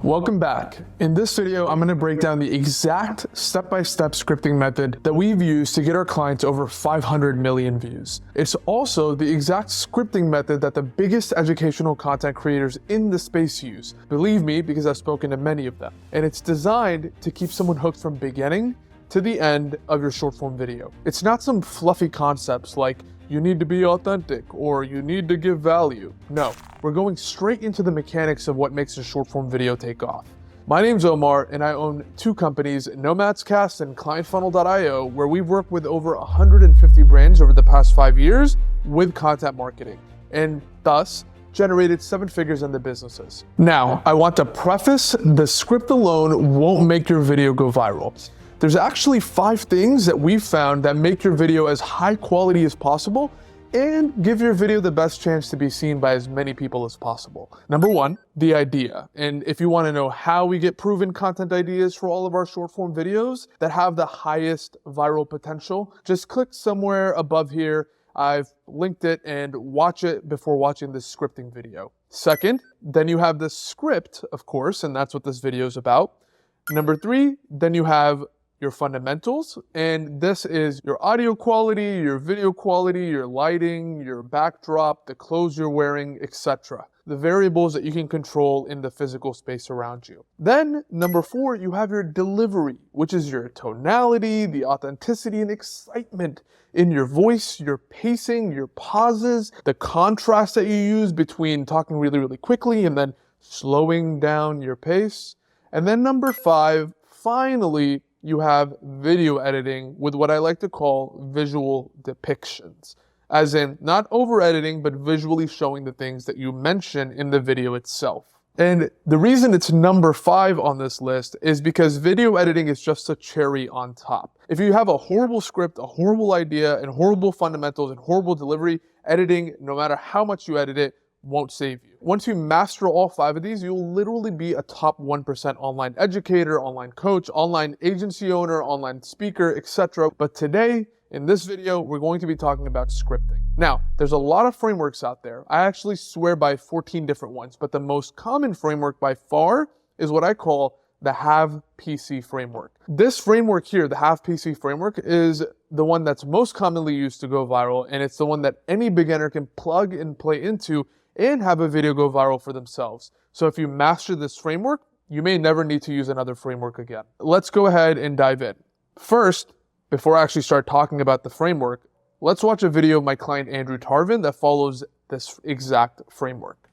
Welcome back. In this video, I'm going to break down the exact step-by-step scripting method that we've used to get our clients over 500 million views. It's also the exact scripting method that the biggest educational content creators in the space use. Believe me, because I've spoken to many of them. And it's designed to keep someone hooked from beginning to the end of your short form video. It's not some fluffy concepts like you need to be authentic or you need to give value. No, we're going straight into the mechanics of what makes a short form video take off. My name's Omar and I own two companies, Nomadscast and ClientFunnel.io, where we've worked with over 150 brands over the past 5 years with content marketing and thus generated 7 figures in the businesses. Now, I want to preface the script alone won't make your video go viral. There's actually 5 things that we've found that make your video as high quality as possible and give your video the best chance to be seen by as many people as possible. Number 1, the idea. And if you want to know how we get proven content ideas for all of our short form videos that have the highest viral potential, just click somewhere above here. I've linked it and watch it before watching this scripting video. Second, then you have the script, of course, and that's what this video is about. Number 3, then you have your fundamentals, and this is your audio quality, your video quality, your lighting, your backdrop, the clothes you're wearing, etc. The variables that you can control in the physical space around you. Then, number 4, you have your delivery, which is your tonality, the authenticity and excitement in your voice, your pacing, your pauses, the contrast that you use between talking really, really quickly and then slowing down your pace. And then number 5, finally, you have video editing with what I like to call visual depictions. As in, not over editing, but visually showing the things that you mention in the video itself. And the reason it's number 5 on this list is because video editing is just a cherry on top. If you have a horrible script, a horrible idea, and horrible fundamentals and horrible delivery, editing, no matter how much you edit it, won't save you. Once you master all 5 of these, you'll literally be a top 1% online educator, online coach, online agency owner, online speaker, etc. But today, in this video, we're going to be talking about scripting. Now, there's a lot of frameworks out there. I actually swear by 14 different ones, but the most common framework by far is what I call the HAVPC Framework. This framework here, the HAVPC Framework, is the one that's most commonly used to go viral, and it's the one that any beginner can plug and play into and have a video go viral for themselves. So if you master this framework, you may never need to use another framework again. Let's go ahead and dive in. First, before I actually start talking about the framework, let's watch a video of my client Andrew Tarvin that follows this exact framework.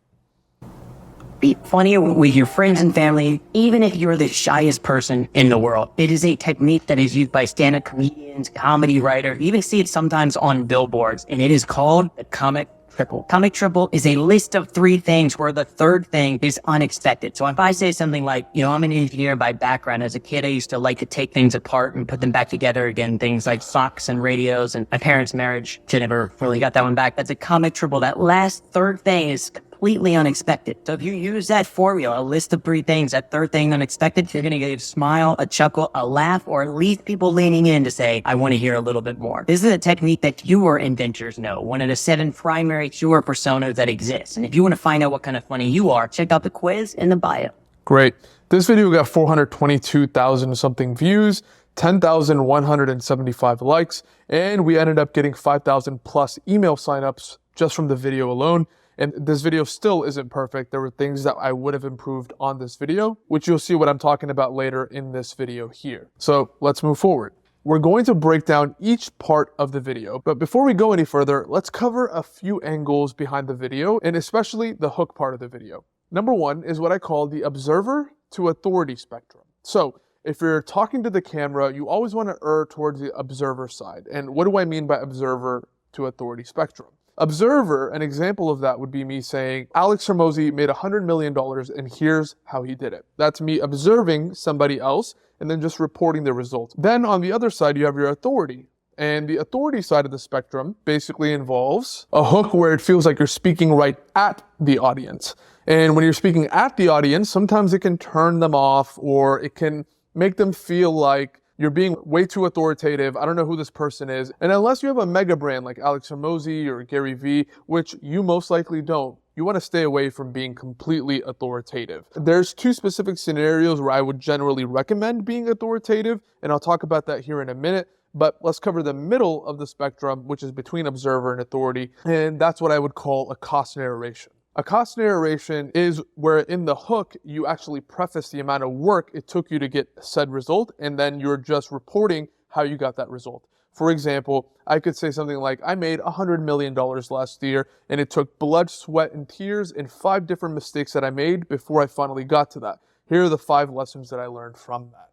Be funny with your friends and family, even if you're the shyest person in the world. It is a technique that is used by stand-up comedians, comedy writers. You even see it sometimes on billboards, and it is called the comic triple. Comic triple is a list of 3 things where the third thing is unexpected. So if I say something like, I'm an engineer by background. As a kid, I used to like to take things apart and put them back together again. Things like socks and radios and my parents' marriage. I never really got that one back. That's a comic triple. That last third thing is completely unexpected. So if you use that formula, a list of 3 things, that third thing unexpected, you're going to get a smile, a chuckle, a laugh, or at least people leaning in to say, I want to hear a little bit more. This is a technique that fewer inventors know, one of the 7 primary fewer personas that exist. And if you want to find out what kind of funny you are, check out the quiz in the bio. Great. This video got 422,000 something views, 10,175 likes, and we ended up getting 5,000 plus email signups just from the video alone. And this video still isn't perfect. There were things that I would have improved on this video, which you'll see what I'm talking about later in this video here. So let's move forward. We're going to break down each part of the video, but before we go any further, let's cover a few angles behind the video, and especially the hook part of the video. Number 1 is what I call the observer to authority spectrum. So if you're talking to the camera, you always want to err towards the observer side. And what do I mean by observer to authority spectrum? Observer, an example of that would be me saying, Alex Hormozi made $100 million and here's how he did it. That's me observing somebody else and then just reporting the results. Then on the other side, you have your authority. And the authority side of the spectrum basically involves a hook where it feels like you're speaking right at the audience. And when you're speaking at the audience, sometimes it can turn them off or it can make them feel like you're being way too authoritative. I don't know who this person is. And unless you have a mega brand like Alex Hormozi or Gary Vee, which you most likely don't, you want to stay away from being completely authoritative. There's two specific scenarios where I would generally recommend being authoritative, and I'll talk about that here in a minute. But let's cover the middle of the spectrum, which is between observer and authority, and that's what I would call a cost narration. A cost narration is where in the hook, you actually preface the amount of work it took you to get said result, and then you're just reporting how you got that result. For example, I could say something like, I made $100 million last year, and it took blood, sweat, and tears and 5 different mistakes that I made before I finally got to that. Here are the 5 lessons that I learned from that.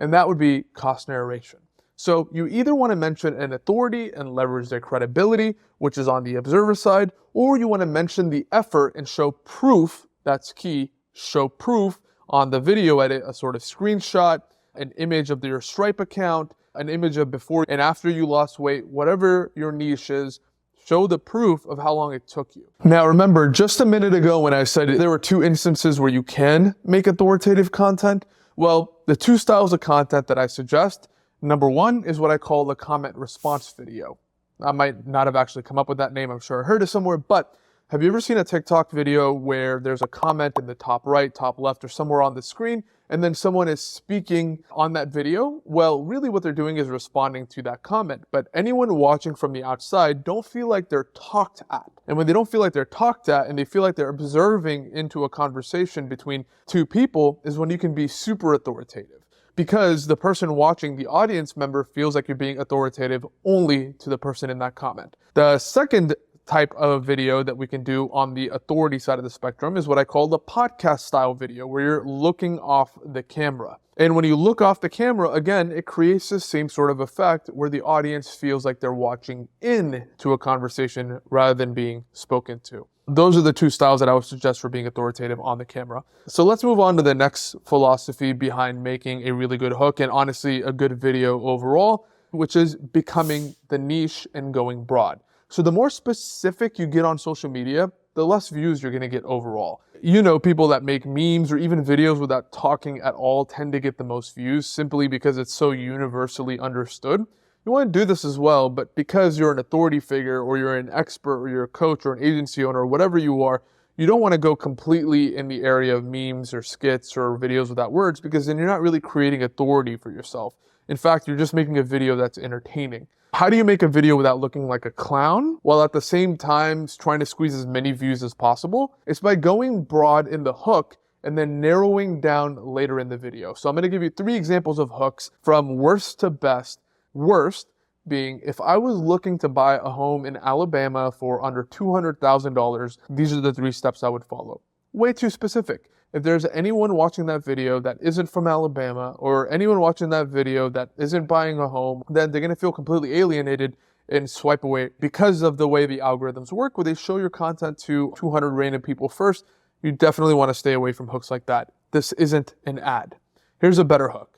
And that would be cost narration. So you either want to mention an authority and leverage their credibility, which is on the observer side, or you want to mention the effort and show proof, that's key, show proof on the video edit, a sort of screenshot, an image of your Stripe account, an image of before and after you lost weight, whatever your niche is, show the proof of how long it took you. Now remember, just a minute ago when I said there were 2 instances where you can make authoritative content, well, the 2 styles of content that I suggest, number 1 is what I call the comment response video. I might not have actually come up with that name, I'm sure I heard it somewhere, but have you ever seen a TikTok video where there's a comment in the top right, top left, or somewhere on the screen, and then someone is speaking on that video? Well, really what they're doing is responding to that comment, but anyone watching from the outside don't feel like they're talked at. And when they don't feel like they're talked at and they feel like they're observing into a conversation between 2 people is when you can be super authoritative. Because the person watching, the audience member, feels like you're being authoritative only to the person in that comment. The second type of video that we can do on the authority side of the spectrum is what I call the podcast style video, where you're looking off the camera. And when you look off the camera, again, it creates the same sort of effect where the audience feels like they're watching into a conversation rather than being spoken to. Those are the 2 styles that I would suggest for being authoritative on the camera. So let's move on to the next philosophy behind making a really good hook and honestly a good video overall, which is becoming the niche and going broad. So the more specific you get on social media, the less views you're going to get overall. You know, people that make memes or even videos without talking at all tend to get the most views simply because it's so universally understood. You want to do this as well, but because you're an authority figure or you're an expert or you're a coach or an agency owner or whatever you are, you don't want to go completely in the area of memes or skits or videos without words because then you're not really creating authority for yourself. In fact, you're just making a video that's entertaining. How do you make a video without looking like a clown while at the same time trying to squeeze as many views as possible? It's by going broad in the hook and then narrowing down later in the video. So I'm going to give you 3 examples of hooks from worst to best. Worst being, if I was looking to buy a home in Alabama for under $200,000, these are the 3 steps I would follow. Way too specific. If there's anyone watching that video that isn't from Alabama or anyone watching that video that isn't buying a home, then they're going to feel completely alienated and swipe away because of the way the algorithms work, where they show your content to 200 random people first. You definitely want to stay away from hooks like that. This isn't an ad. Here's a better hook.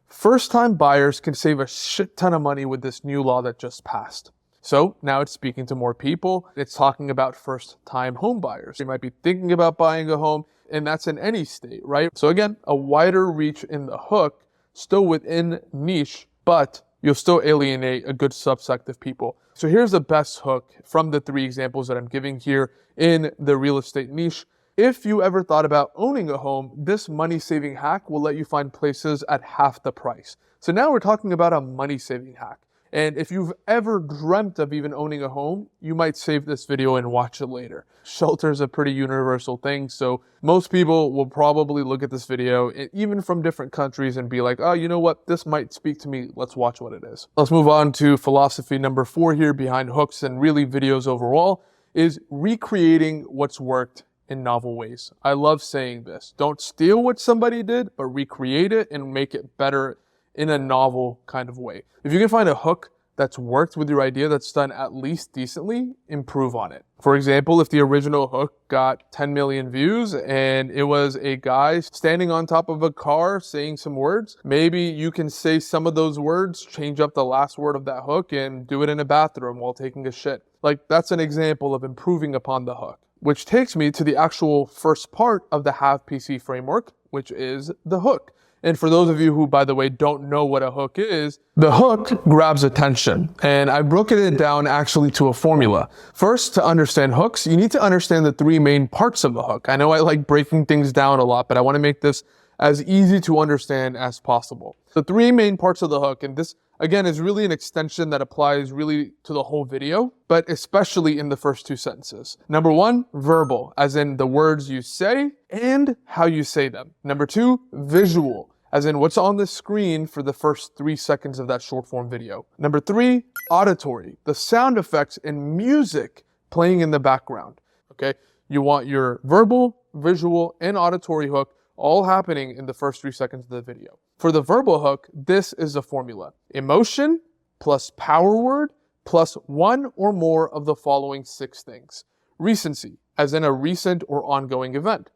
First-time buyers can save a shit ton of money with this new law that just passed. So now it's speaking to more people. It's talking about first-time home buyers. You might be thinking about buying a home, and that's in any state, right? So again, a wider reach in the hook, still within niche, but you'll still alienate a good subset of people. So here's the best hook from the 3 examples that I'm giving here in the real estate niche. If you ever thought about owning a home, this money-saving hack will let you find places at half the price. So now we're talking about a money-saving hack. And if you've ever dreamt of even owning a home, you might save this video and watch it later. Shelter is a pretty universal thing, so most people will probably look at this video, even from different countries, and be like, oh, you know what, this might speak to me, let's watch what it is. Let's move on to philosophy number 4 here behind hooks and really videos overall, is recreating what's worked in novel ways. I love saying this. Don't steal what somebody did, but recreate it and make it better in a novel kind of way. If you can find a hook that's worked with your idea that's done at least decently, improve on it. For example, if the original hook got 10 million views and it was a guy standing on top of a car saying some words, maybe you can say some of those words, change up the last word of that hook and do it in a bathroom while taking a shit. Like, that's an example of improving upon the hook. Which takes me to the actual first part of the HAVPC framework, which is the hook. And for those of you who, by the way, don't know what a hook is, the hook grabs attention. And I've broken it down actually to a formula. First, to understand hooks, you need to understand the three main parts of the hook. I know I like breaking things down a lot, but I want to make this as easy to understand as possible. The three main parts of the hook, and this again is really an extension that applies really to the whole video, but especially in the first two sentences. Number one, verbal, as in the words you say and how you say them. Number two, visual, as in what's on the screen for the first 3 seconds of that short form video. Number three, auditory, the sound effects and music playing in the background. Okay, you want your verbal, visual, and auditory hook all happening in the first 3 seconds of the video. For the verbal hook, this is the formula. Emotion plus power word plus one or more of the following 6 things. Recency, as in a recent or ongoing event.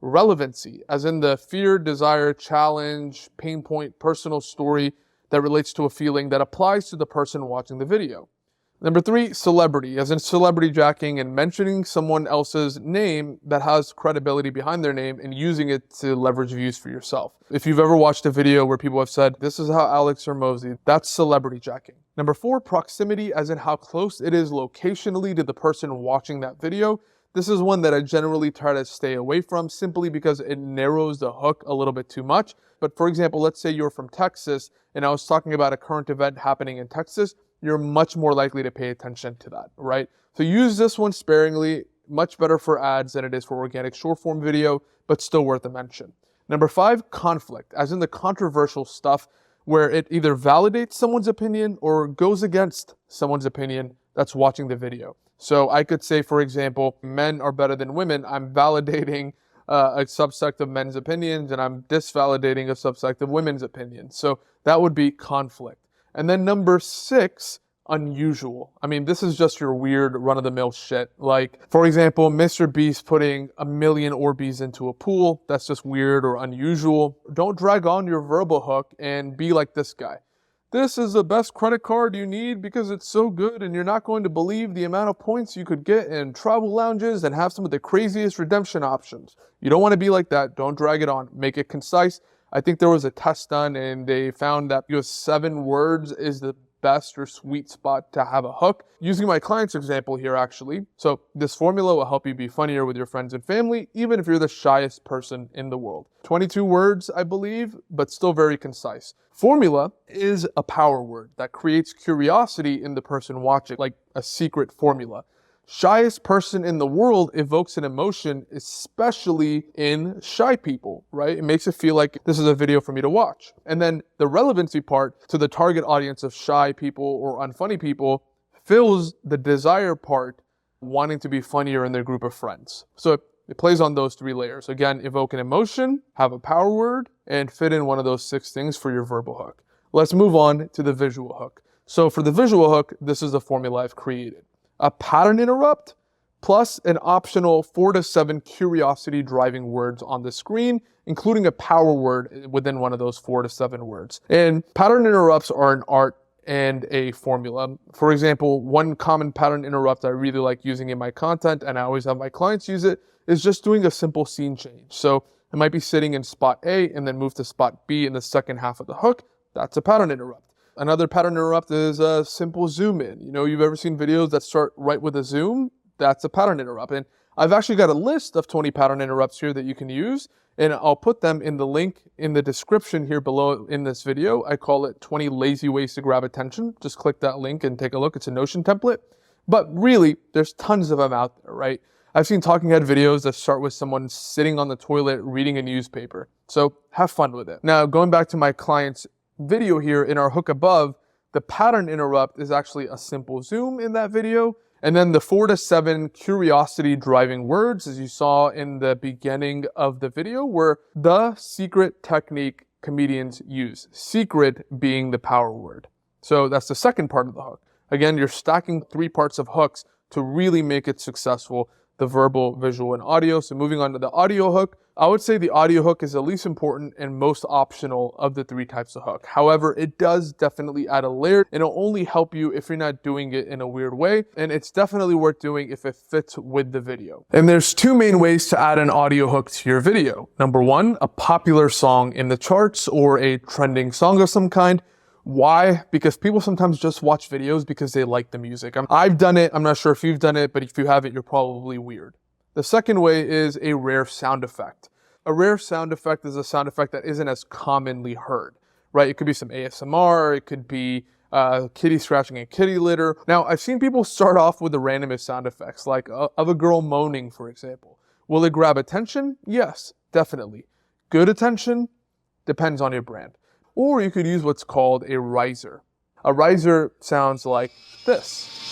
Relevancy, as in the fear, desire, challenge, pain point, personal story that relates to a feeling that applies to the person watching the video. Number three, celebrity, as in celebrity jacking and mentioning someone else's name that has credibility behind their name and using it to leverage views for yourself. If you've ever watched a video where people have said, this is how Alex Hormozi, that's celebrity jacking. Number four, proximity, as in how close it is locationally to the person watching that video. This is one that I generally try to stay away from simply because it narrows the hook a little bit too much. But for example, let's say you're from Texas and I was talking about a current event happening in Texas. You're much more likely to pay attention to that, right? So use this one sparingly, much better for ads than it is for organic short form video, but still worth a mention. Number five, conflict, as in the controversial stuff where it either validates someone's opinion or goes against someone's opinion that's watching the video. So I could say, for example, men are better than women. I'm validating a subsect of men's opinions and I'm disvalidating a subsect of women's opinions. So that would be conflict. And then number six, unusual. I mean, this is just your weird run-of-the-mill shit. Like, for example, Mr. Beast putting 1 million Orbeez into a pool. That's just weird or unusual. Don't drag on your verbal hook and be like this guy. This is the best credit card you need because it's so good and you're not going to believe the amount of points you could get in travel lounges and have some of the craziest redemption options. You don't want to be like that. Don't drag it on. Make it concise. I think there was a test done and they found that 7 words is the best or sweet spot to have a hook. Using my client's example here actually. So this formula will help you be funnier with your friends and family, even if you're the shyest person in the world. 22 words, I believe, but still very concise. Formula is a power word that creates curiosity in the person watching, like a secret formula. Shyest person in the world evokes an emotion, especially in shy people, right? It makes it feel like this is a video for me to watch. And then the relevancy part to the target audience of shy people or unfunny people fills the desire part, wanting to be funnier in their group of friends. So it plays on those 3 layers. Again, evoke an emotion, have a power word, and fit in one of those 6 things for your verbal hook. Let's move on to the visual hook. So for the visual hook, this is the formula I've created. A pattern interrupt plus an optional 4 to 7 curiosity driving words on the screen, including a power word within one of those 4 to 7 words. And pattern interrupts are an art and a formula. For example, one common pattern interrupt I really like using in my content, and I always have my clients use it, is just doing a simple scene change. So I might be sitting in spot A and then move to spot B in the second half of the hook. That's a pattern interrupt. Another pattern interrupt is a simple zoom in. You know, you've ever seen videos that start right with a zoom? That's a pattern interrupt. And I've actually got a list of 20 pattern interrupts here that you can use, and I'll put them in the link in the description here below in this video. I call it 20 lazy ways to grab attention. Just click that link and take a look. It's a Notion template. But really, there's tons of them out there, right? I've seen talking head videos that start with someone sitting on the toilet reading a newspaper. So have fun with it. Now, going back to my client's video here in our hook above, the pattern interrupt is actually a simple zoom in that video. And then the 4 to 7 curiosity driving words, as you saw in the beginning of the video, were the secret technique comedians use. Secret being the power word. So that's the second part of the hook. Again, you're stacking 3 parts of hooks to really make it successful, the verbal, visual, and audio. So moving on to the audio hook, I would say the audio hook is the least important and most optional of the 3 types of hook. However, it does definitely add a layer, and it'll only help you if you're not doing it in a weird way, and it's definitely worth doing if it fits with the video. And there's 2 main ways to add an audio hook to your video. Number 1, a popular song in the charts or a trending song of some kind. Why? Because people sometimes just watch videos because they like the music. I've done it. I'm not sure if you've done it, but if you haven't, you're probably weird. The second way is a rare sound effect. A rare sound effect is a sound effect that isn't as commonly heard, right? It could be some ASMR, it could be kitty scratching a kitty litter. Now, I've seen people start off with the randomest sound effects, like of a girl moaning, for example. Will it grab attention? Yes, definitely. Good attention? Depends on your brand. Or you could use what's called a riser. A riser sounds like this.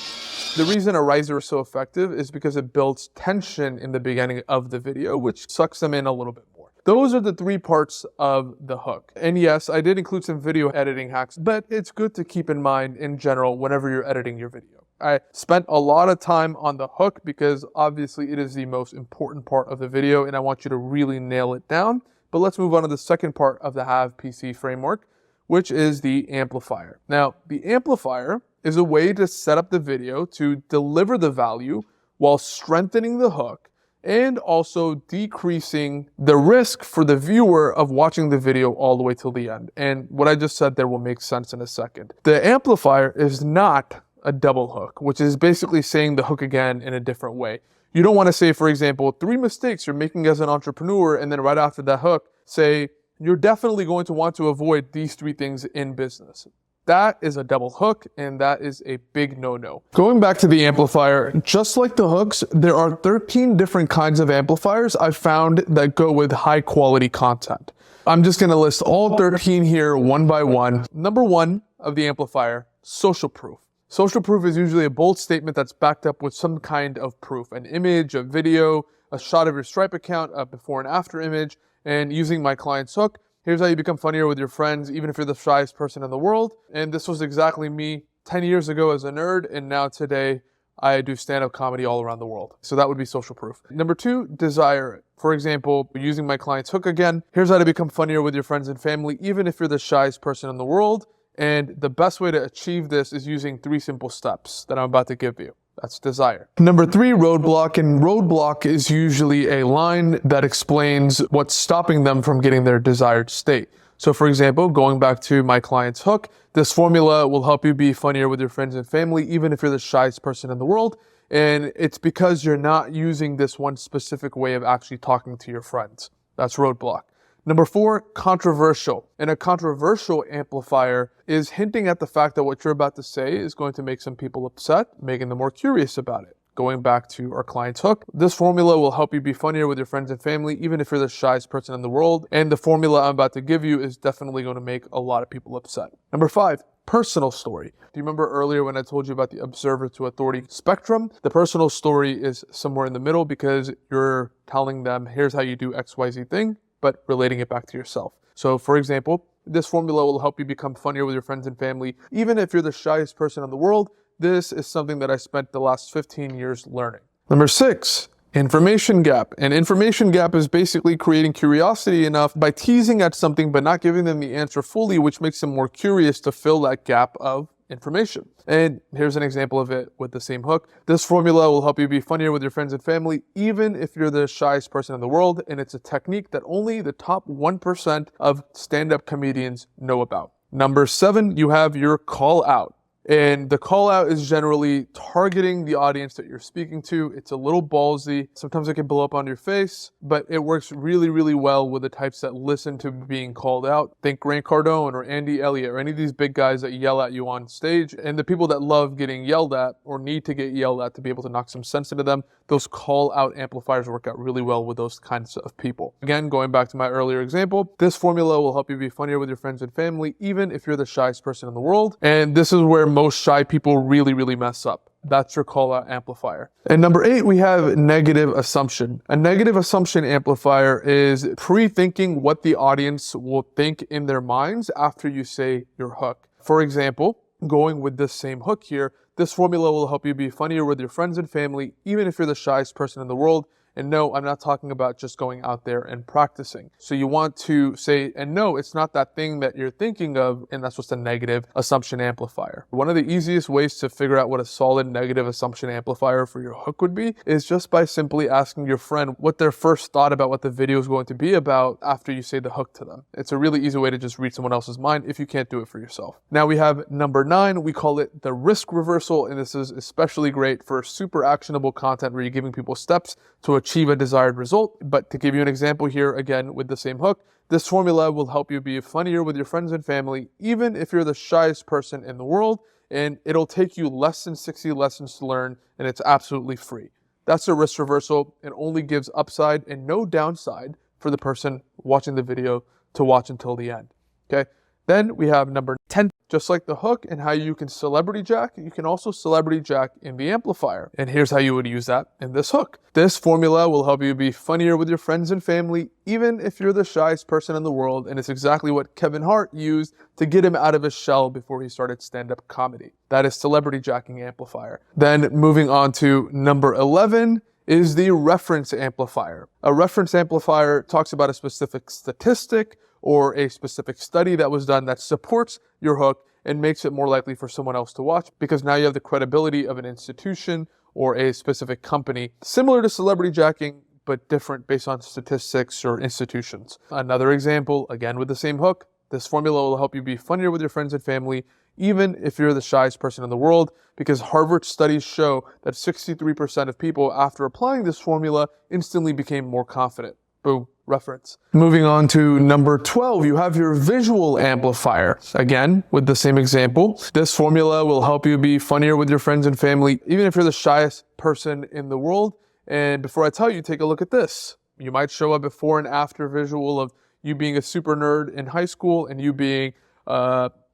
The reason a riser is so effective is because it builds tension in the beginning of the video, which sucks them in a little bit more. Those are the 3 parts of the hook. And yes, I did include some video editing hacks, but it's good to keep in mind in general whenever you're editing your video. I spent a lot of time on the hook because obviously it is the most important part of the video and I want you to really nail it down. But let's move on to the second part of the HAVPC framework, which is the amplifier. Now, the amplifier is a way to set up the video to deliver the value while strengthening the hook and also decreasing the risk for the viewer of watching the video all the way till the end. And what I just said there will make sense in a second. The amplifier is not a double hook, which is basically saying the hook again in a different way. You don't want to say, for example, 3 mistakes you're making as an entrepreneur, and then right after that hook, say, you're definitely going to want to avoid these 3 things in business. That is a double hook, and that is a big no-no. Going back to the amplifier, just like the hooks, there are 13 different kinds of amplifiers I've found that go with high quality content. I'm just gonna list all 13 here one by one. Number 1 of the amplifier, social proof. Social proof is usually a bold statement that's backed up with some kind of proof, an image, a video, a shot of your Stripe account, a before and after image, and using my client's hook, here's how you become funnier with your friends, even if you're the shyest person in the world. And this was exactly me 10 years ago as a nerd, and now today I do stand-up comedy all around the world. So that would be social proof. Number 2, desire it. For example, using my client's hook again, here's how to become funnier with your friends and family, even if you're the shyest person in the world. And the best way to achieve this is using 3 simple steps that I'm about to give you. That's desire. Number 3, roadblock. And roadblock is usually a line that explains what's stopping them from getting their desired state. So for example, going back to my client's hook, this formula will help you be funnier with your friends and family, even if you're the shyest person in the world. And it's because you're not using this one specific way of actually talking to your friends. That's roadblock. Number 4, controversial. And a controversial amplifier is hinting at the fact that what you're about to say is going to make some people upset, making them more curious about it. Going back to our client's hook, this formula will help you be funnier with your friends and family, even if you're the shyest person in the world. And the formula I'm about to give you is definitely going to make a lot of people upset. Number 5, personal story. Do you remember earlier when I told you about the observer to authority spectrum? The personal story is somewhere in the middle because you're telling them, here's how you do XYZ thing, but relating it back to yourself. So for example, this formula will help you become funnier with your friends and family, even if you're the shyest person in the world. This is something that I spent the last 15 years learning. Number 6, information gap. An information gap is basically creating curiosity enough by teasing at something but not giving them the answer fully, which makes them more curious to fill that gap of information. And here's an example of it with the same hook. This formula will help you be funnier with your friends and family, even if you're the shyest person in the world. And it's a technique that only the top 1% of stand-up comedians know about. Number 7, you have your call out. And the call out is generally targeting the audience that you're speaking to. It's a little ballsy. Sometimes it can blow up on your face, but it works really, really well with the types that listen to being called out. Think Grant Cardone or Andy Elliott or any of these big guys that yell at you on stage. And the people that love getting yelled at or need to get yelled at to be able to knock some sense into them, those call out amplifiers work out really well with those kinds of people. Again, going back to my earlier example, this formula will help you be funnier with your friends and family, even if you're the shyest person in the world. And this is where most shy people really mess up. That's your call out amplifier. And number 8, we have negative assumption. A negative assumption amplifier is pre-thinking what the audience will think in their minds after you say your hook. For example, going with this same hook here, this formula will help you be funnier with your friends and family, even if you're the shyest person in the world. And no, I'm not talking about just going out there and practicing. So you want to say, and no, it's not that thing that you're thinking of, and that's just a negative assumption amplifier. One of the easiest ways to figure out what a solid negative assumption amplifier for your hook would be is just by simply asking your friend what their first thought about what the video is going to be about after you say the hook to them. It's a really easy way to just read someone else's mind if you can't do it for yourself. Now we have number 9, we call it the risk reversal, and this is especially great for super actionable content where you're giving people steps to achieve a desired result. But to give you an example here, again, with the same hook, this formula will help you be funnier with your friends and family, even if you're the shyest person in the world, and it'll take you less than 60 lessons to learn, and it's absolutely free. That's a risk reversal. It only gives upside and no downside for the person watching the video to watch until the end. Okay. Then we have number 10, just like the hook and how you can celebrity jack, you can also celebrity jack in the amplifier. And here's how you would use that in this hook. This formula will help you be funnier with your friends and family, even if you're the shyest person in the world. And it's exactly what Kevin Hart used to get him out of his shell before he started stand-up comedy. That is celebrity jacking amplifier. Then moving on to number 11 is the reference amplifier. A reference amplifier talks about a specific statistic or a specific study that was done that supports your hook and makes it more likely for someone else to watch, because now you have the credibility of an institution or a specific company, similar to celebrity jacking, but different based on statistics or institutions. Another example, again with the same hook, this formula will help you be funnier with your friends and family, even if you're the shyest person in the world, because Harvard studies show that 63% of people after applying this formula instantly became more confident. Boom, reference. Moving on to number 12, you have your visual amplifier. Again, with the same example, this formula will help you be funnier with your friends and family, even if you're the shyest person in the world. And before I tell you, take a look at this. You might show a before and after visual of you being a super nerd in high school and you being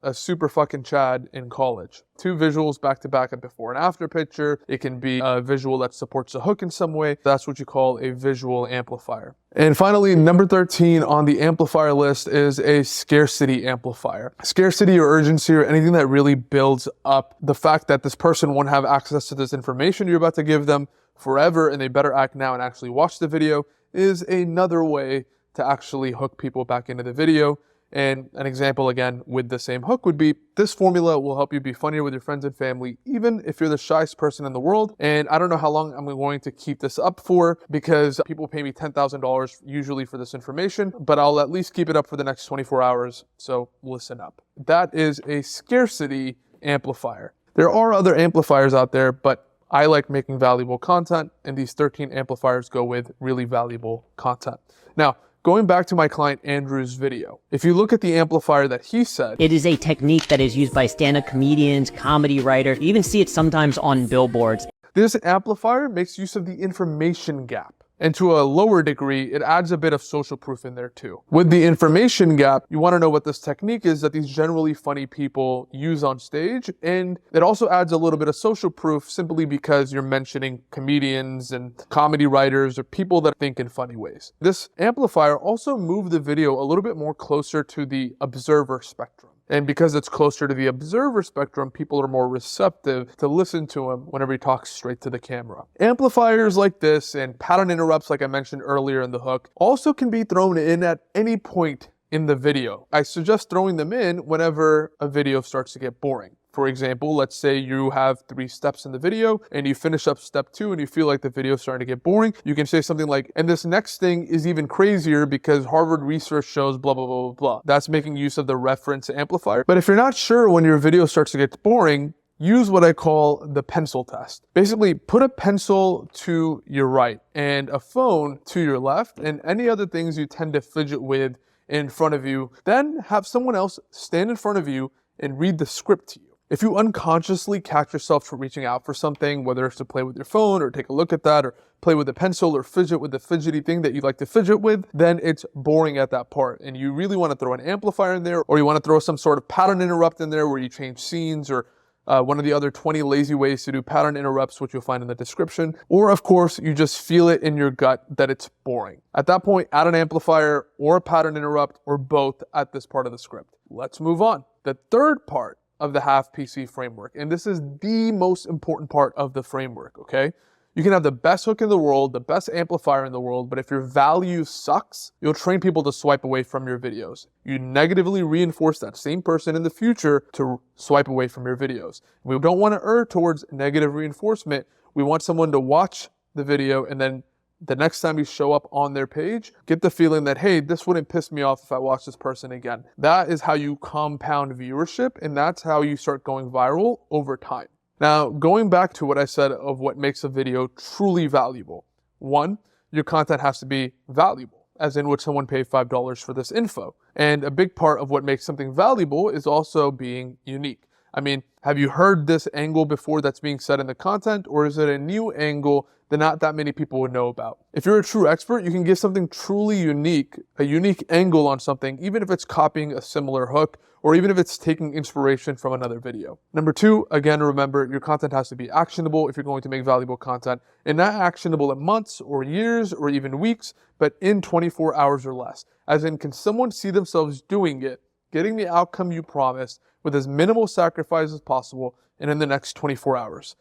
a super fucking Chad in college. 2 visuals back to back, a before and after picture. It can be a visual that supports a hook in some way. That's what you call a visual amplifier. And finally, number 13 on the amplifier list is a scarcity amplifier. Scarcity or urgency or anything that really builds up the fact that this person won't have access to this information you're about to give them forever, and they better act now and actually watch the video, is another way to actually hook people back into the video. And an example, again, with the same hook would be, this formula will help you be funnier with your friends and family, even if you're the shyest person in the world. And I don't know how long I'm going to keep this up for, because people pay me $10,000 usually for this information, but I'll at least keep it up for the next 24 hours. So listen up. That is a scarcity amplifier. There are other amplifiers out there, but I like making valuable content, and these 13 amplifiers go with really valuable content. Now, going back to my client Andrew's video, if you look at the amplifier that he said, it is a technique that is used by stand-up comedians, comedy writers. You even see it sometimes on billboards. This amplifier makes use of the information gap. And to a lower degree, it adds a bit of social proof in there too. With the information gap, you want to know what this technique is that these generally funny people use on stage. And it also adds a little bit of social proof simply because you're mentioning comedians and comedy writers or people that think in funny ways. This amplifier also moved the video a little bit more closer to the observer spectrum. And because it's closer to the observer spectrum, people are more receptive to listen to him whenever he talks straight to the camera. Amplifiers like this and pattern interrupts, like I mentioned earlier in the hook, also can be thrown in at any point in the video. I suggest throwing them in whenever a video starts to get boring. For example, let's say you have 3 steps in the video and you finish up step 2 and you feel like the video is starting to get boring. You can say something like, and this next thing is even crazier because Harvard research shows blah, blah, blah, blah, blah. That's making use of the reference amplifier. But if you're not sure when your video starts to get boring, use what I call the pencil test. Basically, put a pencil to your right and a phone to your left and any other things you tend to fidget with in front of you. Then have someone else stand in front of you and read the script to you. If you unconsciously catch yourself reaching out for something, whether it's to play with your phone or take a look at that or play with a pencil or fidget with the fidgety thing that you like to fidget with, then it's boring at that part. And you really want to throw an amplifier in there, or you want to throw some sort of pattern interrupt in there where you change scenes, or one of the other 20 lazy ways to do pattern interrupts, which you'll find in the description. Or of course, you just feel it in your gut that it's boring. At that point, add an amplifier or a pattern interrupt or both at this part of the script. Let's move on. The third part of the HAVPC framework, and this is the most important part of the framework, okay? You can have the best hook in the world, the best amplifier in the world, but if your value sucks, you'll train people to swipe away from your videos. You negatively reinforce that same person in the future to swipe away from your videos. We don't want to err towards negative reinforcement. We want someone to watch the video and then the next time you show up on their page, get the feeling that, hey, this wouldn't piss me off if I watch this person again. That is how you compound viewership, and that's how you start going viral over time. Now, going back to what I said of what makes a video truly valuable. One, your content has to be valuable, as in would someone pay $5 for this info? And a big part of what makes something valuable is also being unique. I mean, have you heard this angle before that's being said in the content, or is it a new angle that not that many people would know about? If you're a true expert, you can give something truly unique, a unique angle on something, even if it's copying a similar hook, or even if it's taking inspiration from another video. Number two, again, remember, your content has to be actionable if you're going to make valuable content, and not actionable in months or years or even weeks, but in 24 hours or less. As in, can someone see themselves doing it, getting the outcome you promised with as minimal sacrifice as possible and in the next 24 hours?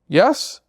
Yes?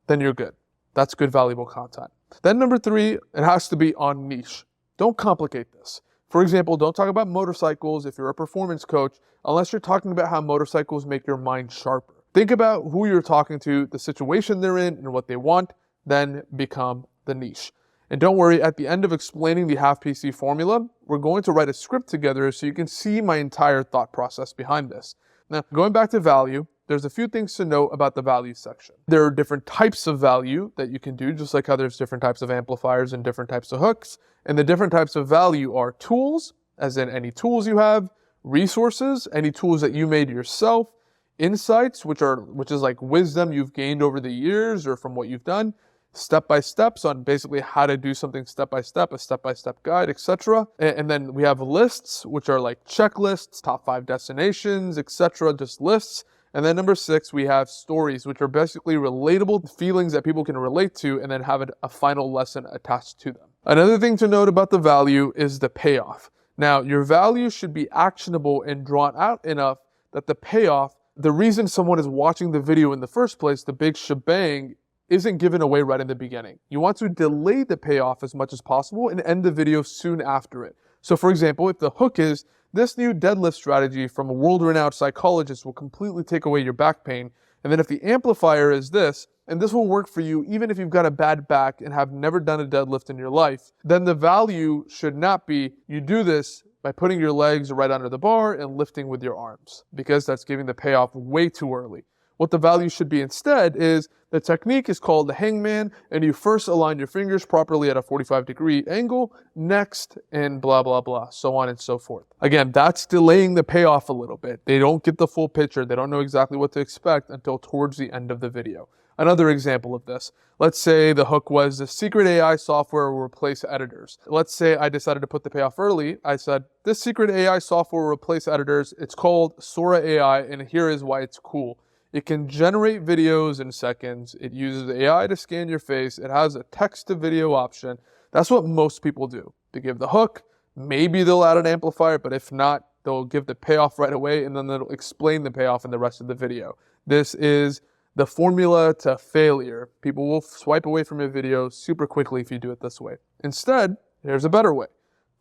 Then you're good. That's good, valuable content. Then number three, it has to be on niche. Don't complicate this. For example, don't talk about motorcycles if you're a performance coach, unless you're talking about how motorcycles make your mind sharper. Think about who you're talking to, the situation they're in, and what they want, then become the niche. And don't worry, at the end of explaining the HAVPC formula, we're going to write a script together so you can see my entire thought process behind this. Now, going back to value, there's a few things to note about the value section. There are different types of value that you can do, just like how there's different types of amplifiers and different types of hooks. And the different types of value are tools, as in any tools you have, resources, any tools that you made yourself, insights, which is like wisdom you've gained over the years or from what you've done, step-by-steps on basically how to do something step-by-step, a step-by-step guide, etc. And then we have lists, which are like checklists, top 5 destinations, etc., just lists. And then number 6, we have stories, which are basically relatable feelings that people can relate to and then have a final lesson attached to them. Another thing to note about the value is the payoff. Now, your value should be actionable and drawn out enough that the payoff, the reason someone is watching the video in the first place, the big shebang, isn't given away right in the beginning. You want to delay the payoff as much as possible and end the video soon after it. So for example, if the hook is, this new deadlift strategy from a world-renowned psychologist will completely take away your back pain, and then if the amplifier is this, and this will work for you even if you've got a bad back and have never done a deadlift in your life, then the value should not be, you do this by putting your legs right under the bar and lifting with your arms, because that's giving the payoff way too early. What the value should be instead is, the technique is called the hangman, and you first align your fingers properly at a 45-degree angle, next, and blah, blah, blah, so on and so forth. Again, that's delaying the payoff a little bit. They don't get the full picture. They don't know exactly what to expect until towards the end of the video. Another example of this, let's say the hook was the secret AI software will replace editors. Let's say I decided to put the payoff early. I said, this secret AI software will replace editors. It's called Sora AI, and here is why it's cool. It can generate videos in seconds. It uses AI to scan your face. It has a text-to-video option. That's what most people do. They give the hook, maybe they'll add an amplifier, but if not, they'll give the payoff right away, and then they'll explain the payoff in the rest of the video. This is the formula to failure. People will swipe away from your video super quickly if you do it this way. Instead, here's a better way.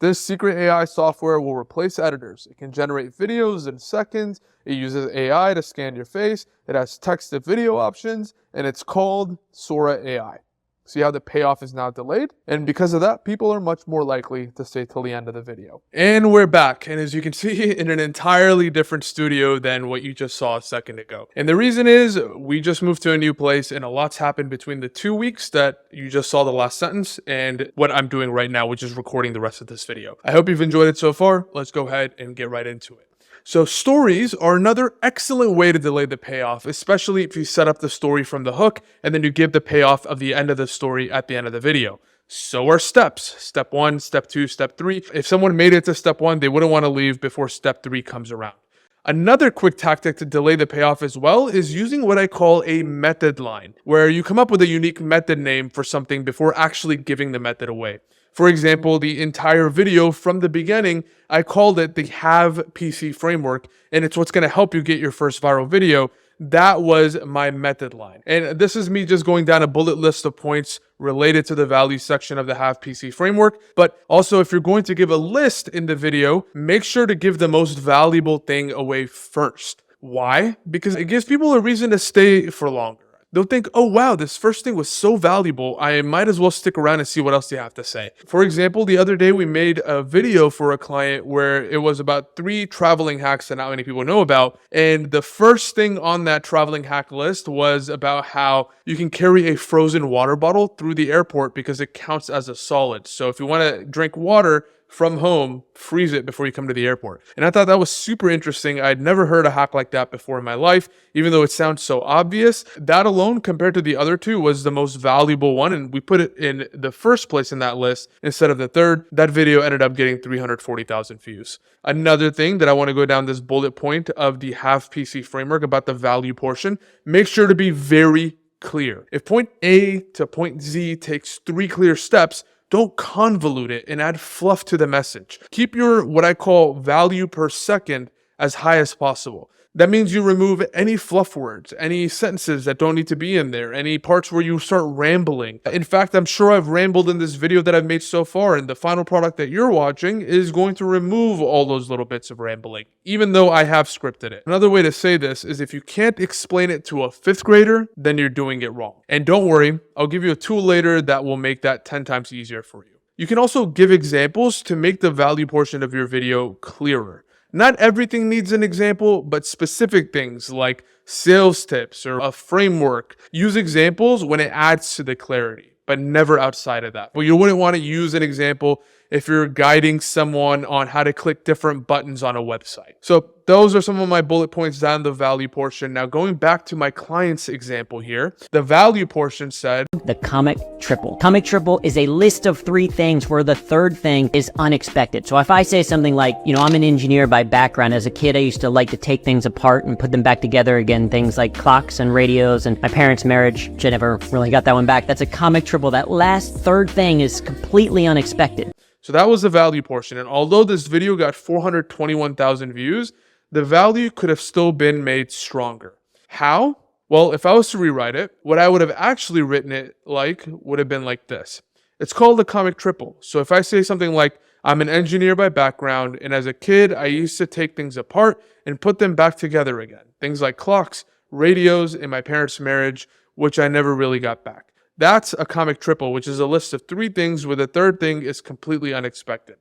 This secret AI software will replace editors. It can generate videos in seconds. It uses AI to scan your face. It has text-to-video options, and it's called Sora AI. See how the payoff is now delayed? And because of that, people are much more likely to stay till the end of the video. And we're back. And as you can see, in an entirely different studio than what you just saw a second ago. And the reason is we just moved to a new place and a lot's happened between the 2 weeks that you just saw the last sentence and what I'm doing right now, which is recording the rest of this video. I hope you've enjoyed it so far. Let's go ahead and get right into it. So stories are another excellent way to delay the payoff, especially if you set up the story from the hook and then you give the payoff of the end of the story at the end of the video. So are steps. Step 1, step 2, step 3. If someone made it to step 1, they wouldn't want to leave before step 3 comes around. Another quick tactic to delay the payoff as well is using what I call a method line, where you come up with a unique method name for something before actually giving the method away. For example, the entire video from the beginning, I called it the HAVPC Framework, and it's what's going to help you get your first viral video. that was my method line. And this is me just going down a bullet list of points related to the value section of the HAVPC framework. But also, if you're going to give a list in the video, make sure to give the most valuable thing away first. Why? Because it gives people a reason to stay for longer. They'll think, oh wow, this first thing was so valuable, I might as well stick around and see what else they have to say. For example, the other day we made a video for a client where it was about 3 traveling hacks that not many people know about. And the first thing on that traveling hack list was about how you can carry a frozen water bottle through the airport because it counts as a solid. So if you want to drink water from home, freeze it before you come to the airport. And I thought that was super interesting. I'd never heard a hack like that before in my life, even though it sounds so obvious. That alone, compared to the other 2, was the most valuable one, and we put it in the first place in that list instead of the third. That video ended up getting 340,000 views. Another thing that I want to go down this bullet point of the HAVPC framework about the value portion, make sure to be very clear. If point A to point Z takes 3 clear steps, don't convolute it and add fluff to the message. Keep your what I call value per second as high as possible. That means you remove any fluff words, any sentences that don't need to be in there, any parts where you start rambling. In fact, I'm sure I've rambled in this video that I've made so far, and the final product that you're watching is going to remove all those little bits of rambling, even though I have scripted it. Another way to say this is if you can't explain it to a 5th grader, then you're doing it wrong. And don't worry, I'll give you a tool later that will make that 10 times easier for you. You can also give examples to make the value portion of your video clearer. Not everything needs an example, but specific things like sales tips or a framework. Use examples when it adds to the clarity, but never outside of that. But you wouldn't want to use an example if you're guiding someone on how to click different buttons on a website. So those are some of my bullet points down the value portion. Now going back to my client's example here, the value portion said, the comic triple. Comic triple is a list of 3 things where the third thing is unexpected. So if I say something like, I'm an engineer by background. As a kid, I used to like to take things apart and put them back together again. Things like clocks and radios and my parents' marriage, which I never really got that one back. That's a comic triple. That last third thing is completely unexpected. So that was the value portion. And although this video got 421,000 views, the value could have still been made stronger. How? Well, if I was to rewrite it, what I would have actually written it like would have been like this. It's called the comic triple. So if I say something like, I'm an engineer by background, and as a kid, I used to take things apart and put them back together again. Things like clocks, radios, and my parents' marriage, which I never really got back. That's a comic triple, which is a list of 3 things where the third thing is completely unexpected.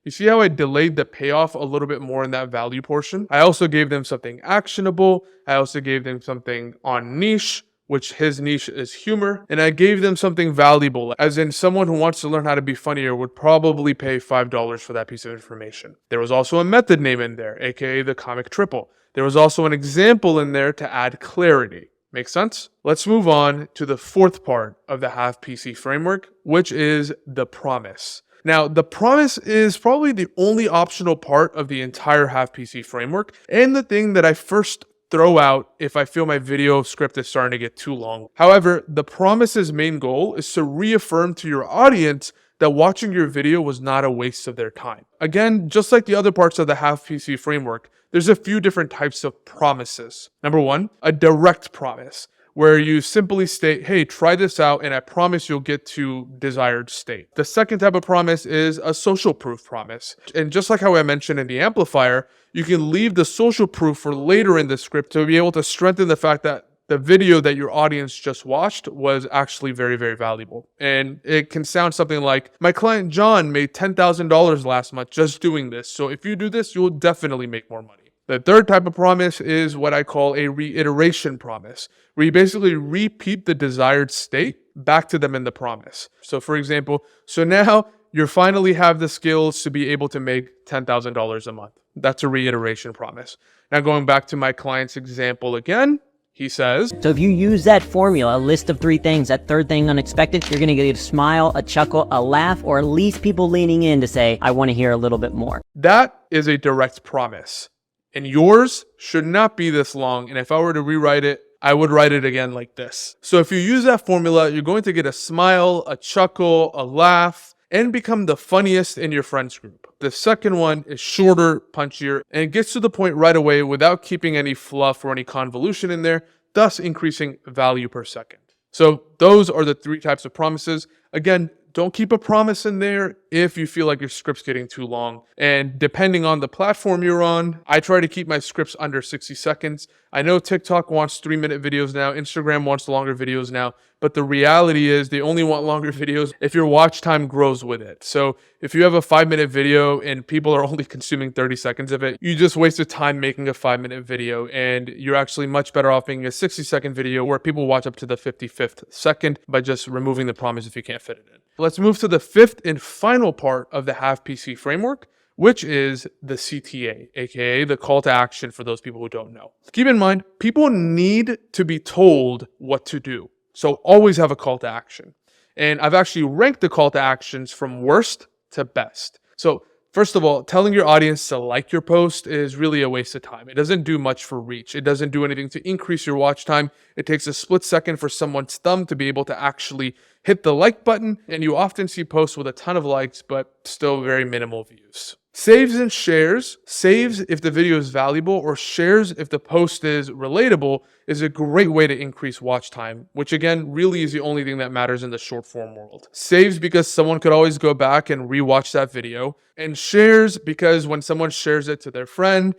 You see how I delayed the payoff a little bit more in that value portion? I also gave them something actionable. I also gave them something on niche, which his niche is humor. And I gave them something valuable, as in someone who wants to learn how to be funnier would probably pay $5 for that piece of information. There was also a method name in there, aka the comic triple. There was also an example in there to add clarity. Make sense? Let's move on to the 4th part of the HAVPC framework, which is the promise. Now, the promise is probably the only optional part of the entire HAVPC framework, and the thing that I first throw out if I feel my video script is starting to get too long. However, the promise's main goal is to reaffirm to your audience that watching your video was not a waste of their time. Again, just like the other parts of the HAVPC framework, there's a few different types of promises. Number 1, a direct promise, where you simply state, hey, try this out and I promise you'll get to desired state. The second type of promise is a social proof promise. And just like how I mentioned in the amplifier, you can leave the social proof for later in the script to be able to strengthen the fact that the video that your audience just watched was actually very, very valuable. And it can sound something like, my client John made $10,000 last month just doing this. So if you do this, you'll definitely make more money. The third type of promise is what I call a reiteration promise, where you basically repeat the desired state back to them in the promise. So for example, so now you finally have the skills to be able to make $10,000 a month. That's a reiteration promise. Now going back to my client's example again, he says, so if you use that formula, a list of 3 things, that third thing unexpected, you're going to get a smile, a chuckle, a laugh, or at least people leaning in to say, I want to hear a little bit more. That is a direct promise. And yours should not be this long. And if I were to rewrite it, I would write it again like this. So if you use that formula, you're going to get a smile, a chuckle, a laugh, and become the funniest in your friends group. The second one is shorter, punchier, and it gets to the point right away without keeping any fluff or any convolution in there, thus increasing value per second. So those are the 3 types of promises. Again, don't keep a promise in there if you feel like your script's getting too long. And depending on the platform you're on, I try to keep my scripts under 60 seconds. I know TikTok wants 3-minute videos now, Instagram wants longer videos now, but the reality is they only want longer videos if your watch time grows with it. So if you have a 5-minute video and people are only consuming 30 seconds of it, you just wasted time making a 5-minute video, and you're actually much better off making a 60-second video where people watch up to the 55th second by just removing the promise if you can't fit it in. Let's move to the 5th and final part of the HAVPC framework, which is the CTA, aka the call to action for those people who don't know. Keep in mind, people need to be told what to do. So always have a call to action. And I've actually ranked the call to actions from worst to best. So first of all, telling your audience to like your post is really a waste of time. It doesn't do much for reach. It doesn't do anything to increase your watch time. It takes a split second for someone's thumb to be able to actually hit the like button, and you often see posts with a ton of likes, but still very minimal views. Saves and shares, saves if the video is valuable, or shares if the post is relatable, is a great way to increase watch time, which again, really is the only thing that matters in the short form world. Saves because someone could always go back and rewatch that video, and shares because when someone shares it to their friend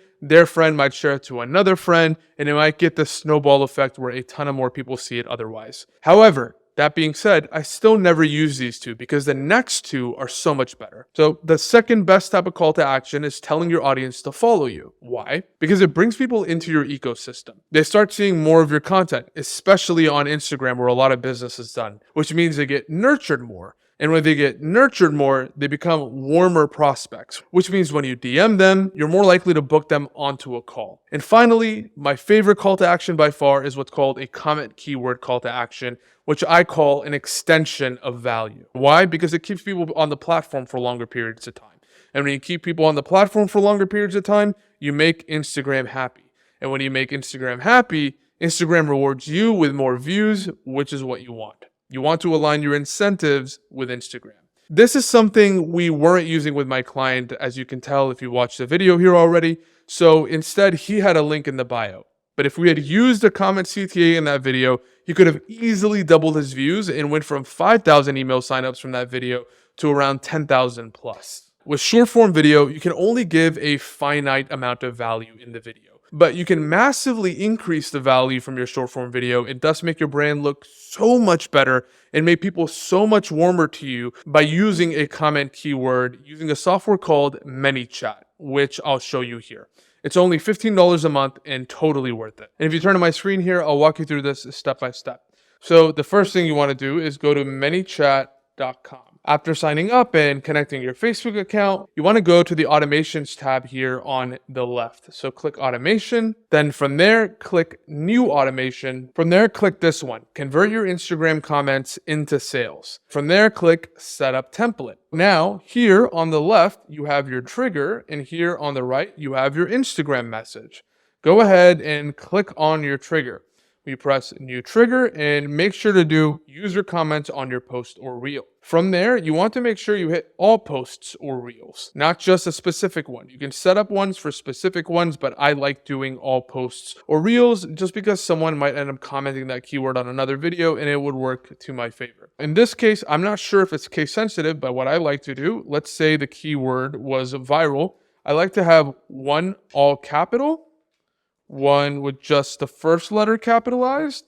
might share it to another friend, and it might get the snowball effect where a ton of more people see it otherwise. However, that being said, I still never use these 2 because the next 2 are so much better. So the second best type of call to action is telling your audience to follow you. Why? Because it brings people into your ecosystem. They start seeing more of your content, especially on Instagram where a lot of business is done, which means they get nurtured more. And when they get nurtured more, they become warmer prospects, which means when you DM them, you're more likely to book them onto a call. And finally, my favorite call to action by far is what's called a comment keyword call to action, which I call an extension of value. Why? Because it keeps people on the platform for longer periods of time. And when you keep people on the platform for longer periods of time, you make Instagram happy. And when you make Instagram happy, Instagram rewards you with more views, which is what you want. You want to align your incentives with Instagram. This is something we weren't using with my client, as you can tell if you watched the video here already. So instead, he had a link in the bio. But if we had used a comment CTA in that video, he could have easily doubled his views and went from 5,000 email signups from that video to around 10,000 plus. With short form video, you can only give a finite amount of value in the video, but you can massively increase the value from your short form video and thus make your brand look so much better and make people so much warmer to you by using a comment keyword using a software called ManyChat, which I'll show you here. It's only $15 a month and totally worth it. And if you turn to my screen here, I'll walk you through this step by step. So the first thing you want to do is go to ManyChat.com. After signing up and connecting your Facebook account, you want to go to the automations tab here on the left. So click automation. Then from there, click new automation. From there, click this one, convert your Instagram comments into sales. From there, click setup template. Now here on the left, you have your trigger, and here on the right, you have your Instagram message. Go ahead and click on your trigger. We press new trigger and make sure to do user comments on your post or reel. From there, you want to make sure you hit all posts or reels, not just a specific one. You can set up ones for specific ones, but I like doing all posts or reels just because someone might end up commenting that keyword on another video and it would work to my favor. In this case, I'm not sure if it's case sensitive, but what I like to do, let's say the keyword was viral. I like to have one all capital, one with just the first letter capitalized,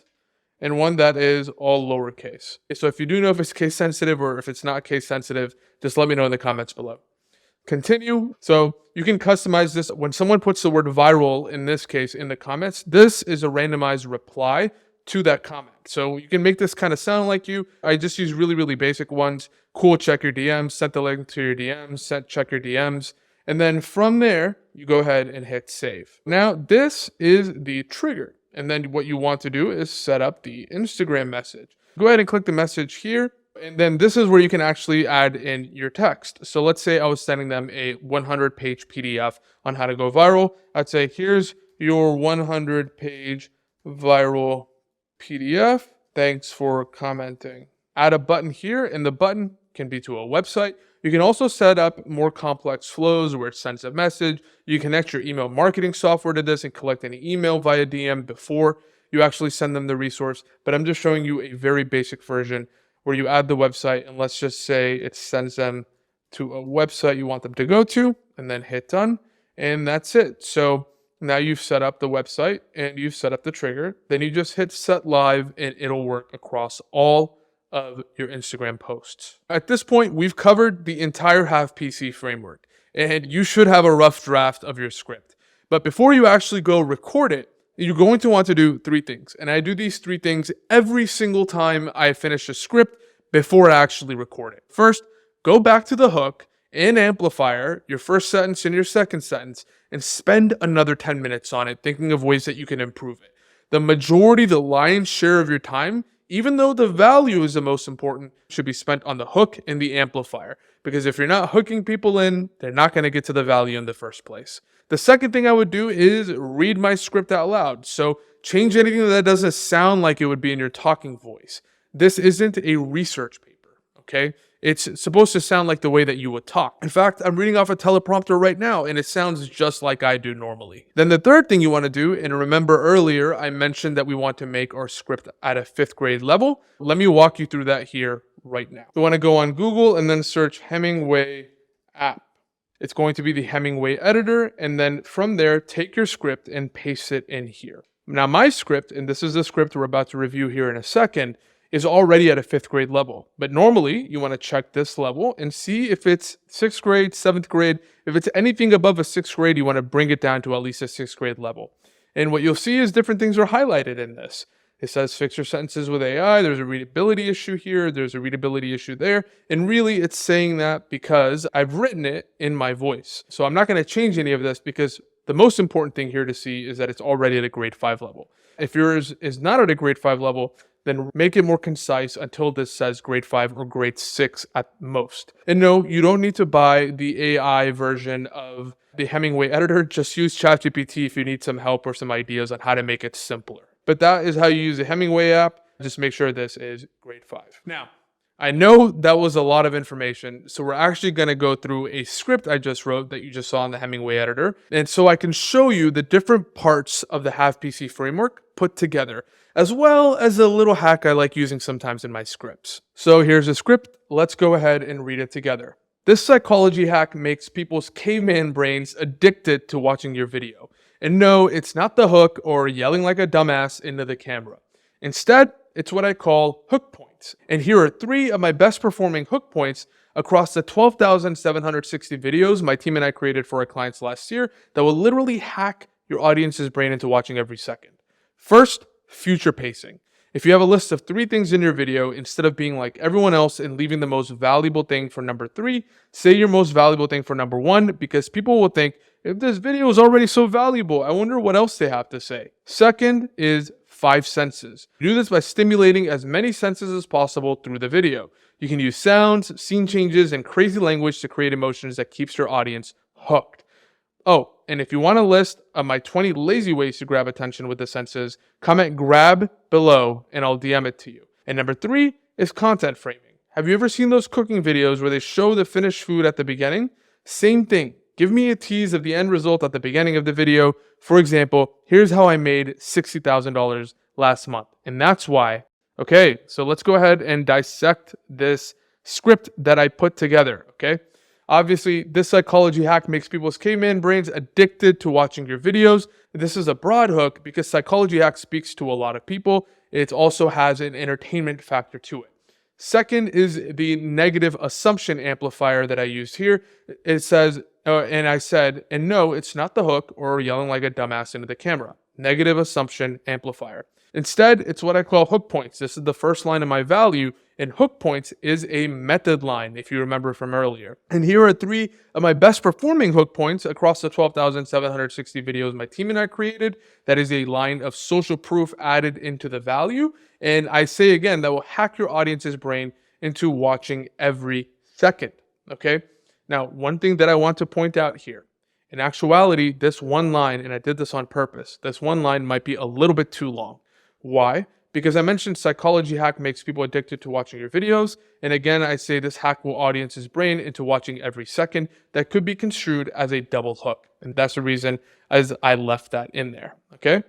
and one that is all lowercase. So if you do know if it's case sensitive or if it's not case sensitive, just let me know in the comments below. Continue. So you can customize this. When someone puts the word viral, in this case, in the comments, this is a randomized reply to that comment. So you can make this kind of sound like you. I just use really, really basic ones. Cool, check your DMs, sent the link to your DMs, check your DMs. And then from there, you go ahead and hit save. Now, this is the trigger. And then what you want to do is set up the Instagram message. Go ahead and click the message here. And then this is where you can actually add in your text. So let's say I was sending them a 100-page PDF on how to go viral. I'd say, here's your 100-page viral PDF. Thanks for commenting. Add a button here, and the button can be to a website. You can also set up more complex flows where it sends a message. You connect your email marketing software to this and collect any email via DM before you actually send them the resource. But I'm just showing you a very basic version where you add the website, and let's just say it sends them to a website you want them to go to, and then hit done, and that's it. So now you've set up the website and you've set up the trigger. Then you just hit set live and it'll work across all of your Instagram posts. At this point, we've covered the entire HAVPC framework, and you should have a rough draft of your script. But before you actually go record it, you're going to want to do 3 things. And I do these 3 things every single time I finish a script before I actually record it. First, go back to the hook and amplifier, your first sentence and your second sentence, and spend another 10 minutes on it, thinking of ways that you can improve it. The majority, the lion's share of your time, even though the value is the most important, should be spent on the hook and the amplifier. Because if you're not hooking people in, they're not going to get to the value in the first place. The second thing I would do is read my script out loud. So change anything that doesn't sound like it would be in your talking voice. This isn't a research paper, okay? It's supposed to sound like the way that you would talk. In fact, I'm reading off a teleprompter right now, and it sounds just like I do normally. Then the third thing you want to do, and remember earlier, I mentioned that we want to make our script at a 5th grade level. Let me walk you through that here right now. You want to go on Google and then search Hemingway app. It's going to be the Hemingway editor, and then from there, take your script and paste it in here. Now my script, and this is the script we're about to review here in a second, is already at a 5th grade level. But normally, you want to check this level and see if it's 6th grade, 7th grade. If it's anything above a 6th grade, you want to bring it down to at least a 6th grade level. And what you'll see is different things are highlighted in this. It says fix your sentences with AI. There's a readability issue here. There's a readability issue there. And really, it's saying that because I've written it in my voice. So I'm not going to change any of this because the most important thing here to see is that it's already at a grade 5 level. If yours is not at a grade 5 level, then make it more concise until this says grade 5 or grade 6 at most. And no, you don't need to buy the AI version of the Hemingway editor. Just use ChatGPT if you need some help or some ideas on how to make it simpler. But that is how you use the Hemingway app. Just make sure this is grade 5. Now, I know that was a lot of information, so we're actually going to go through a script I just wrote that you just saw in the Hemingway editor. And so I can show you the different parts of the HAVPC framework put together, as well as a little hack I like using sometimes in my scripts. So here's a script. Let's go ahead and read it together. This psychology hack makes people's caveman brains addicted to watching your video. And no, it's not the hook or yelling like a dumbass into the camera. Instead, it's what I call hook points. And here are 3 of my best performing hook points across the 12,760 videos my team and I created for our clients last year that will literally hack your audience's brain into watching every second. First, future pacing. If you have a list of 3 things in your video, instead of being like everyone else and leaving the most valuable thing for number 3, say your most valuable thing for number 1, because people will think, if this video is already so valuable, I wonder what else they have to say. Second is 5 senses. Do this by stimulating as many senses as possible through the video. You can use sounds, scene changes, and crazy language to create emotions that keeps your audience hooked. Oh, and if you want a list of my 20 lazy ways to grab attention with the senses, comment grab below and I'll DM it to you. And number 3 is content framing. Have you ever seen those cooking videos where they show the finished food at the beginning? Same thing. Give me a tease of the end result at the beginning of the video. For example, here's how I made $60,000 last month. And that's why. Okay, so let's go ahead and dissect this script that I put together, okay? Obviously, this psychology hack makes people's caveman brains addicted to watching your videos. This is a broad hook because psychology hack speaks to a lot of people. It also has an entertainment factor to it. Second is the negative assumption amplifier that I used here. It says, and I said, and no, it's not the hook or yelling like a dumbass into the camera. Negative assumption amplifier. Instead, it's what I call hook points. This is the first line of my value, and hook points is a method line, if you remember from earlier. And here are 3 of my best performing hook points across the 12,760 videos my team and I created. That is a line of social proof added into the value. And I say again, that will hack your audience's brain into watching every second, okay? Now, one thing that I want to point out here, in actuality, this one line, and I did this on purpose, this one line might be a little bit too long. Why? because I mentioned psychology hack makes people addicted to watching your videos. And again, I say this hack will audience's brain into watching every second. That could be construed as a double hook. And that's the reason as I left that in there. Okay.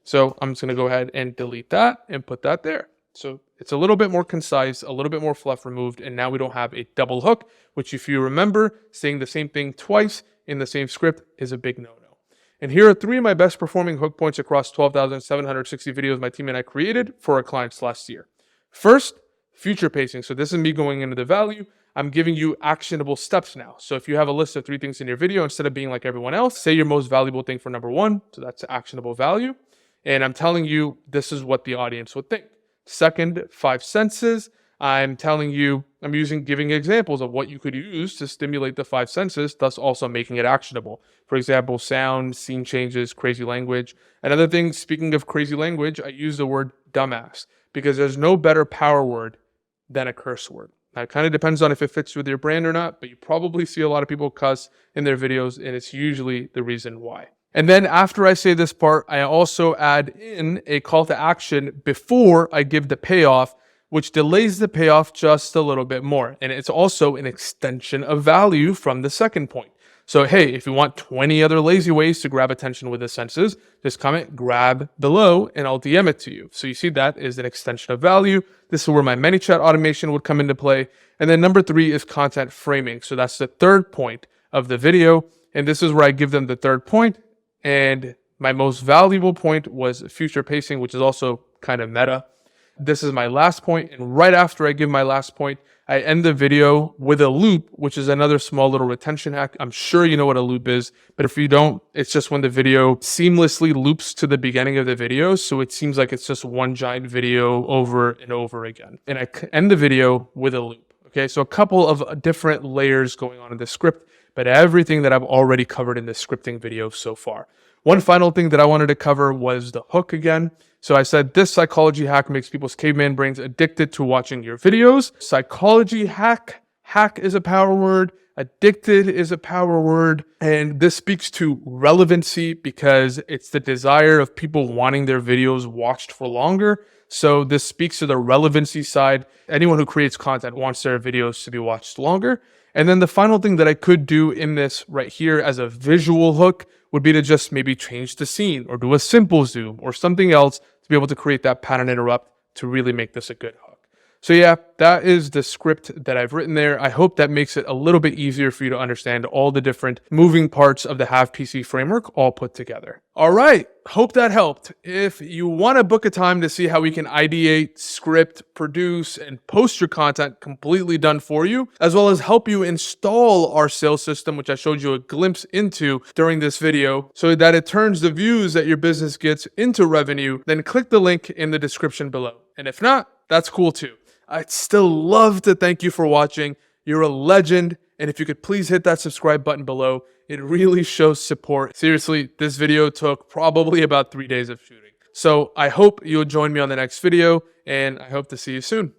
So I'm just going to go ahead and delete that and put that there. So it's a little bit more concise, a little bit more fluff removed. And now we don't have a double hook, which if you remember, saying the same thing twice in the same script is a big no-no. And here are 3 of my best performing hook points across 12,760 videos my team and I created for our clients last year. First, future pacing. So this is me going into the value. I'm giving you actionable steps now. So if you have a list of 3 things in your video, instead of being like everyone else, say your most valuable thing for number 1. So that's actionable value. And I'm telling you, this is what the audience would think. Second, 5 senses. I'm telling you, giving examples of what you could use to stimulate the 5 senses, thus also making it actionable. For example, sound, scene changes, crazy language. Another thing, speaking of crazy language, I use the word dumbass because there's no better power word than a curse word. Now, it kind of depends on if it fits with your brand or not, but you probably see a lot of people cuss in their videos, and it's usually the reason why. And then after I say this part, I also add in a call to action before I give the payoff, which delays the payoff just a little bit more. And it's also an extension of value from the second point. So, hey, if you want 20 other lazy ways to grab attention with the senses, just comment grab below and I'll DM it to you. So you see that is an extension of value. This is where my ManyChat automation would come into play. And then number 3 is content framing. So that's the third point of the video. And this is where I give them the third point. And my most valuable point was future pacing, which is also kind of meta. This is my last point, and right after I give my last point, I end the video with a loop, which is another small little retention hack. I'm sure you know what a loop is, but if you don't, it's just when the video seamlessly loops to the beginning of the video, so it seems like it's just one giant video over and over again. And I end the video with a loop. Okay, so a couple of different layers going on in the script, but everything that I've already covered in this scripting video so far. One final thing that I wanted to cover was the hook again. So I said this psychology hack makes people's caveman brains addicted to watching your videos. Psychology hack is a power word. Addicted is a power word. And this speaks to relevancy because it's the desire of people wanting their videos watched for longer. So this speaks to the relevancy side. Anyone who creates content wants their videos to be watched longer. And then the final thing that I could do in this right here as a visual hook would be to just maybe change the scene or do a simple zoom or something else to be able to create that pattern interrupt to really make this a good hook. So yeah, that is the script that I've written there. I hope that makes it a little bit easier for you to understand all the different moving parts of the HAVPC framework all put together. All right, hope that helped. If you want to book a time to see how we can ideate, script, produce, and post your content completely done for you, as well as help you install our sales system, which I showed you a glimpse into during this video, so that it turns the views that your business gets into revenue, then click the link in the description below. And if not, that's cool too. I'd still love to thank you for watching. You're a legend. And if you could please hit that subscribe button below, it really shows support. Seriously, this video took probably about 3 days of shooting. So I hope you'll join me on the next video, and I hope to see you soon.